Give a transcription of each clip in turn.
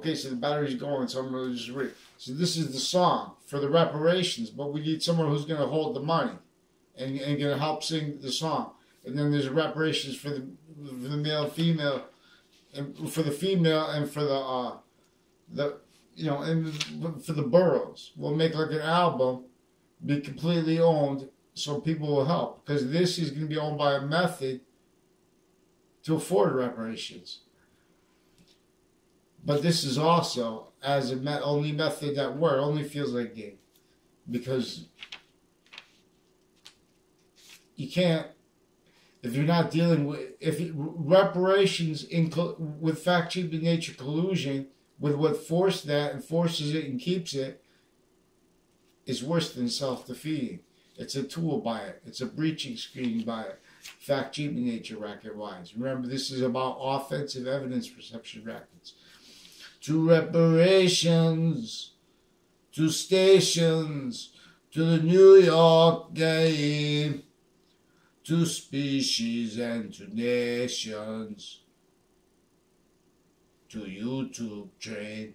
Okay, so the battery's going, so I'm going to just read. So this is the song for the reparations, but we need someone who's going to hold the money and going to help sing the song. And then there's reparations for the male and female, and for the female and for the you know, and for the boroughs. We'll make like an album, be completely owned, so people will help, because this is going to be owned by a method to afford reparations. But this is also, as only method that works, only feels like game. Because you can't, if you're not dealing with, reparations with fact, cheap, and nature collusion, with what forced that and forces it and keeps it, is worse than self-defeating. It's a tool by it. It's a breaching screen by it. Fact, cheap, and nature racket-wise. Remember, this is about offensive evidence perception rackets. To reparations, to stations, to the New York game, to species and to nations, to YouTube train.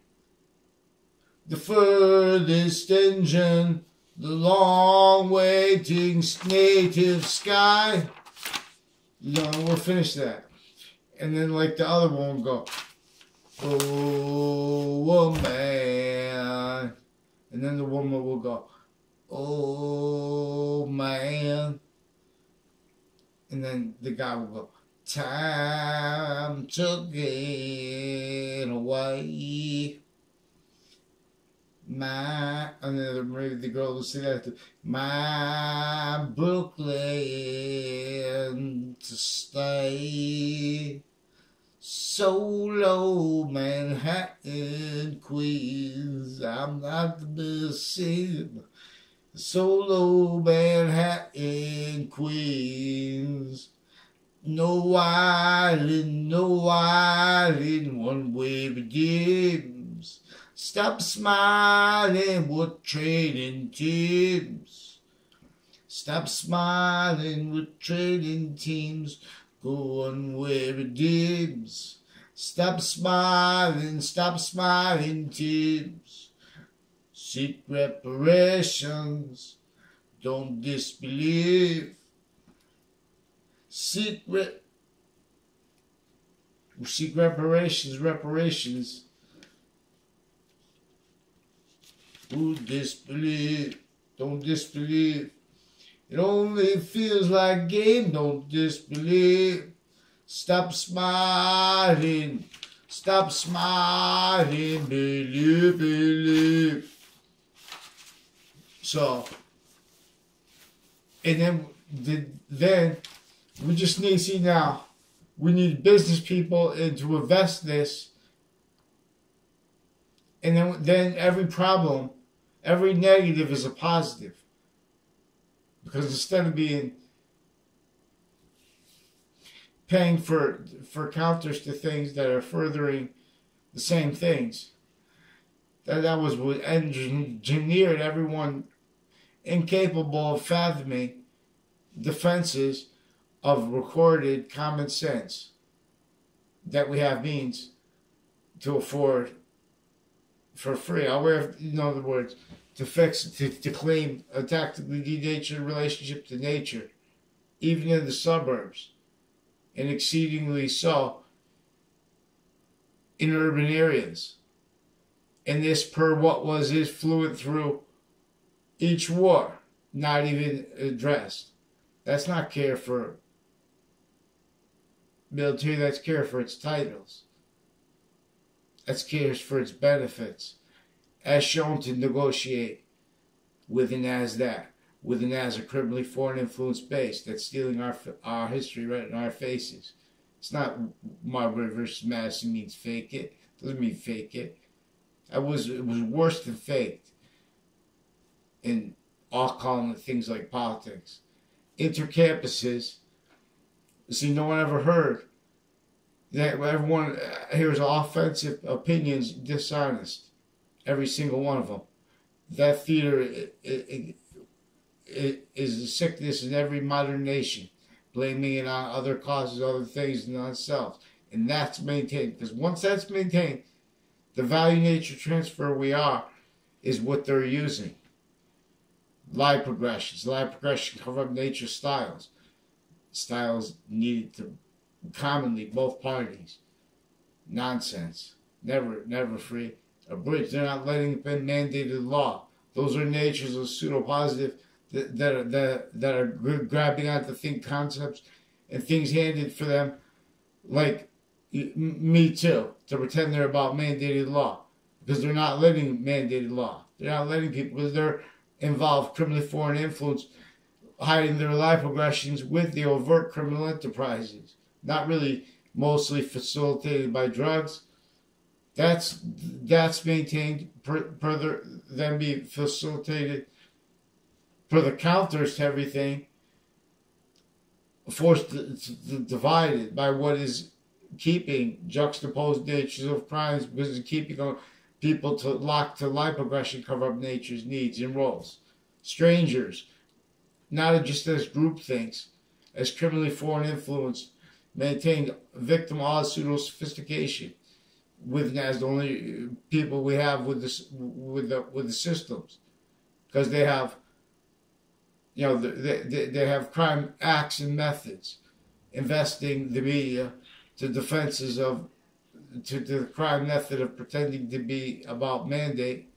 The furthest engine, the long waiting native sky. You know, we'll finish that. And then like the other one will go, oh man. And then the woman will go, oh man. And then the guy will go, time to get away. And then maybe the girl will say that, my Brooklyn to stay. Solo Manhattan Queens, I'm not the best singer. Solo Manhattan Queens. No island, one way begins. Stop smiling, we're trading teams. Stop smiling, we're trading teams. Going where it dims. Stop smiling, teams. Seek reparations, don't disbelieve. Seek reparations. Who disbelieve? Don't disbelieve. It only feels like game, don't disbelieve. Stop smiling, believe. So, and then we just need to see now, we need business people to invest this, and then every problem, every negative is a positive. Because instead of paying for counters to things that are furthering the same things, that was what engineered everyone incapable of fathoming defenses of recorded common sense that we have means to afford for free. In other words, to claim a tactically denatured relationship to nature, even in the suburbs, and exceedingly so in urban areas. And this per what is fluent through each war, not even addressed. That's not care for military, that's care for its titles. That's care for its benefits, as shown to negotiate with an as a criminally foreign influence base that's stealing our history right in our faces. It's not Marbury versus Madison means fake it. It doesn't mean fake it. It was worse than faked. And all calling it things like politics. Intercampuses. See, no one ever heard that everyone hears offensive opinions dishonest. Every single one of them. That theater is a sickness in every modern nation, blaming it on other causes, other things, and on itself. And that's maintained. Because once that's maintained, The value nature transfer we are is what they're using. Lie progressions. Lie progression cover up nature styles. Styles needed to commonly both parties. Nonsense. Never free. A bridge. They're not letting it be mandated law. Those are natures of pseudo-positive that are grabbing onto think concepts and things handed for them, like Me Too, to pretend they're about mandated law, because they're not letting mandated law. They're not letting people, because they're involved criminally foreign influence, hiding their life progressions with the overt criminal enterprises. Not really, mostly facilitated by drugs. That's maintained per them being facilitated for the counters to everything, forced divided by what is keeping juxtaposed natures of crimes, because it's keeping people to lock to life progression, cover up nature's needs and roles. Strangers, not just as group things, as criminally foreign influence, maintained victim all pseudo sophistication, with as the only people we have with the systems, because they have, you know, they have crime acts and methods, investing the media to defenses of to the crime method of pretending to be about mandate,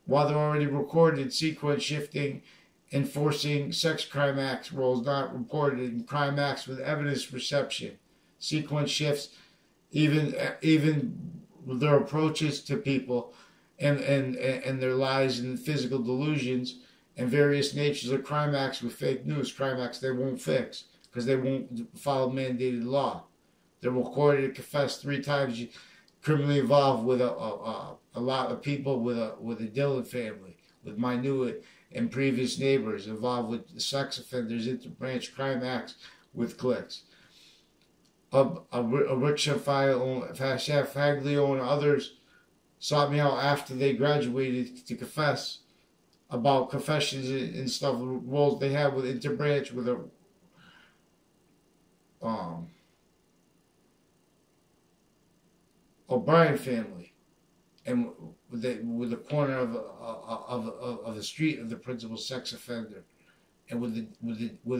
while they're already recorded sequence shifting, enforcing sex crime acts roles not reported in crime acts with evidence reception, sequence shifts, even their approaches to people, and their lies and physical delusions, and various natures of crime acts with fake news, crime acts they won't fix because they won't follow mandated law. They're recorded and confessed 3 times, criminally involved with a lot of people with a Dillon family, with minute and previous neighbors, involved with sex offenders, interbranch crime acts with cliques. A rich Faglio and others sought me out after they graduated to confess about confessions and stuff, roles they had with interbranch, with a O'Brien family, and with the corner of the street of the principal sex offender, and with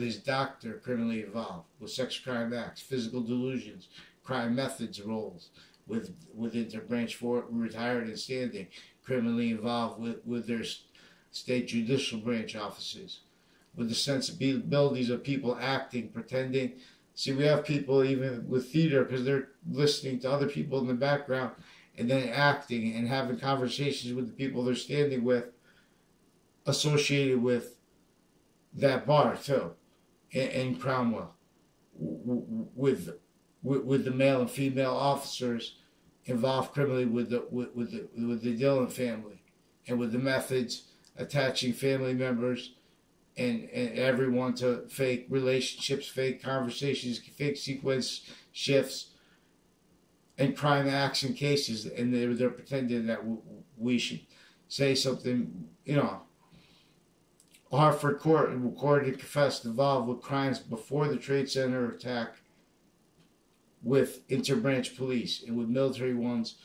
his doctor criminally involved with sex crime acts, physical delusions, crime methods roles, with interbranch for retired and standing, criminally involved with their state judicial branch offices, with the sensibilities of people acting, pretending. See, we have people even with theater, because they're listening to other people in the background and then acting and having conversations with the people they're standing with, associated with that bar too, in Cromwell, with the male and female officers involved criminally with the Dillon family, and with the methods attaching family members and everyone to fake relationships, fake conversations, fake sequence shifts, and crime acts and cases, and they're pretending that we should say something, you know. Hartford court recorded and confessed involved with crimes before the Trade Center attack, with interbranch police and with military ones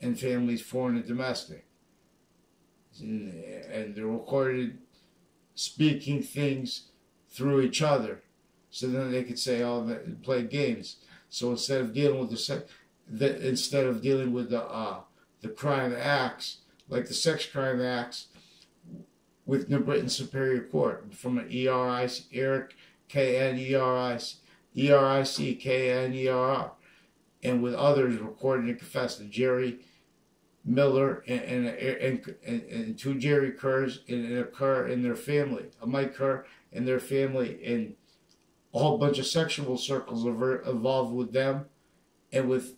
and families, foreign and domestic. And they're recorded speaking things through each other, so then they could say, "Oh, play games." So instead of dealing with the crime acts, like the sex crime acts, with New Britain Superior Court, from an Eric K-N-E-R-I-C-K-N-E-R-R, and with others recorded and confessed, Jerry Miller and 2 Jerry Kerrs and a Kerr and their family, a Mike Kerr and their family, and a whole bunch of sexual circles involved with them, and with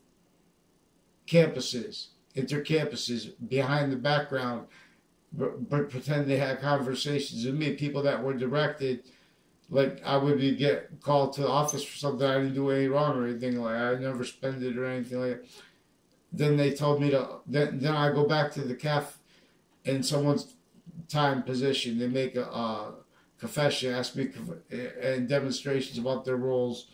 campuses, intercampuses behind the background, but pretend they had conversations with me, people that were directed, like I would get called to the office for something I didn't do any wrong or anything like that. I never spent it or anything like that. Then they told me to, then I go back to the CAF in someone's time position. They make a confession, ask me and demonstrations about their roles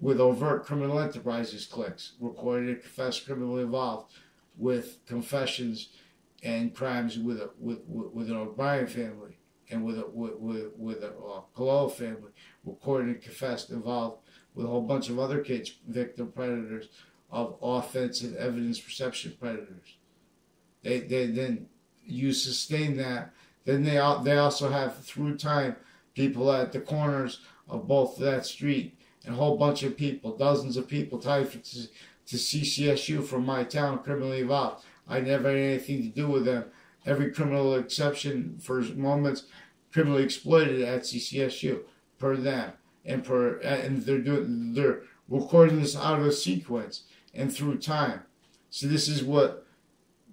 with overt criminal enterprises cliques, recorded and confessed criminally involved with confessions and crimes with an O'Brien family and with a Cololo family, recorded and confessed involved with a whole bunch of other kids, victim predators of offensive evidence perception predators. They then you sustain that. Then they also have through time people at the corners of both that street and a whole bunch of people, dozens of people tied to CCSU from my town, criminally involved. I never had anything to do with them. Every criminal exception for moments criminally exploited at CCSU per them and they're recording this out of sequence and through time. So this is what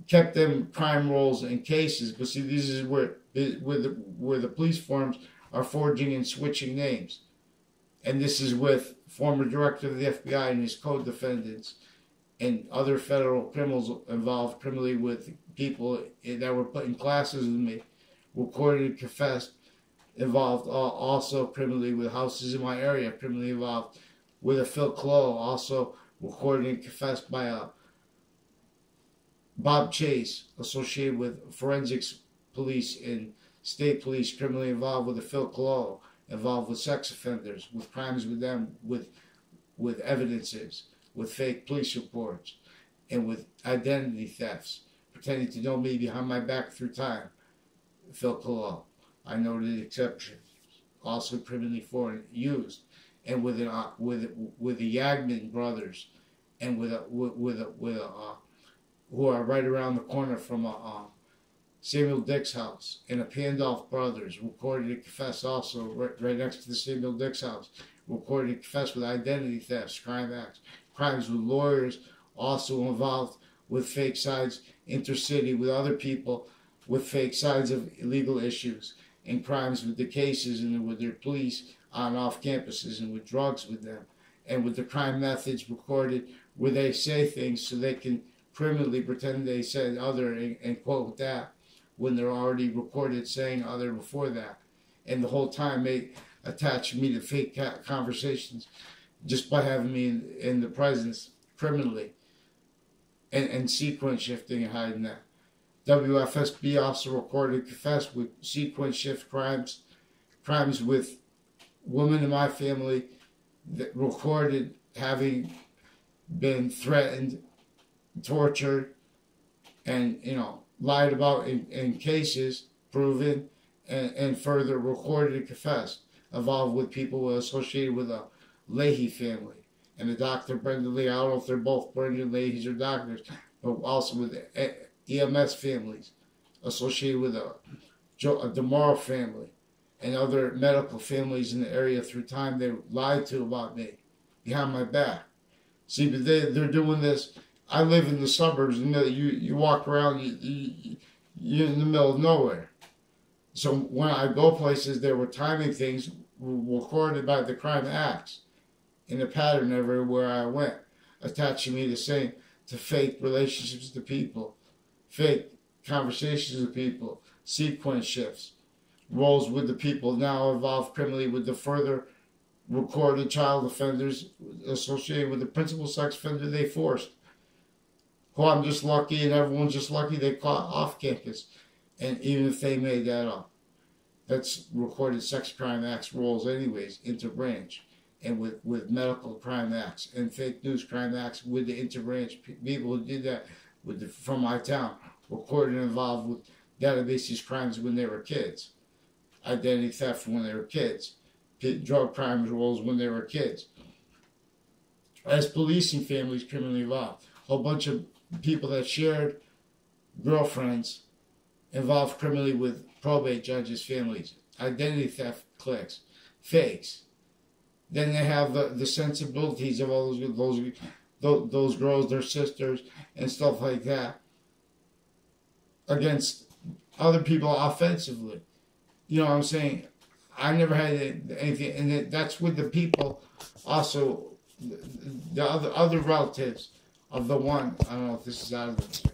kept them crime rolls and cases. But see, this is where the police forms are forging and switching names. And this is with former director of the FBI and his co-defendants and other federal criminals involved criminally with people that were put in classes with me, recorded and confessed, involved also criminally with houses in my area, criminally involved with a Phil Cololo, also recorded and confessed by a Bob Chase, associated with forensics police and state police, criminally involved with a Phil Cololo, involved with sex offenders, with crimes with them, with evidences, with fake police reports, and with identity thefts, pretending to know me behind my back through time. Phil Cololo, I noted exception, also criminally foreign used, and with the Yagman brothers, and who are right around the corner from Samuel Dick's house, and the Pandolf brothers, recorded and confessed also right next to the Samuel Dick's house, recorded and confessed with identity thefts, crime acts, crimes with lawyers, also involved with fake sides intercity with other people, with fake sides of illegal issues, and crimes with the cases and with their police on off campuses and with drugs with them, and with the crime methods recorded where they say things so they can criminally pretend they said other and quote that when they're already recorded saying other before that. And the whole time they attach me to fake conversations just by having me in the presence criminally and sequence shifting and hiding that. WFSB also recorded and confessed with sequence shift crimes with women in my family that recorded having been threatened, tortured, and lied about in cases, proven, and further recorded and confessed, involved with people associated with a Leahy family and the Dr. Brenda Lee. I don't know if they're both Brenda Leahys or doctors, but also with EMS families associated with a DeMauro family and other medical families in the area through time they lied to about me behind my back. See, but they're doing this. I live in the suburbs, and you walk around, you're in the middle of nowhere. So when I go places, they were timing things recorded by the crime acts in a pattern everywhere I went, attaching me to fake relationships to people, fake conversations with people, sequence shifts, roles with the people now involved criminally with the further recorded child offenders associated with the principal sex offender they forced. Who I'm just lucky and everyone's just lucky they caught off campus. And even if they made that up, that's recorded sex crime acts roles anyways, interbranch. And with medical crime acts and fake news crime acts with the interbranch people who did that from my town, recorded and involved with databases crimes when they were kids, identity theft when they were kids, drug crimes roles when they were kids. As policing families criminally involved, a whole bunch of people that shared girlfriends involved criminally with probate judges' families, identity theft cliques, fakes. Then they have the sensibilities of all those girls, their sisters, and stuff like that against other people offensively. You know what I'm saying? I never had anything, and that's with the people. Also, the other relatives of the one. I don't know if this is out of the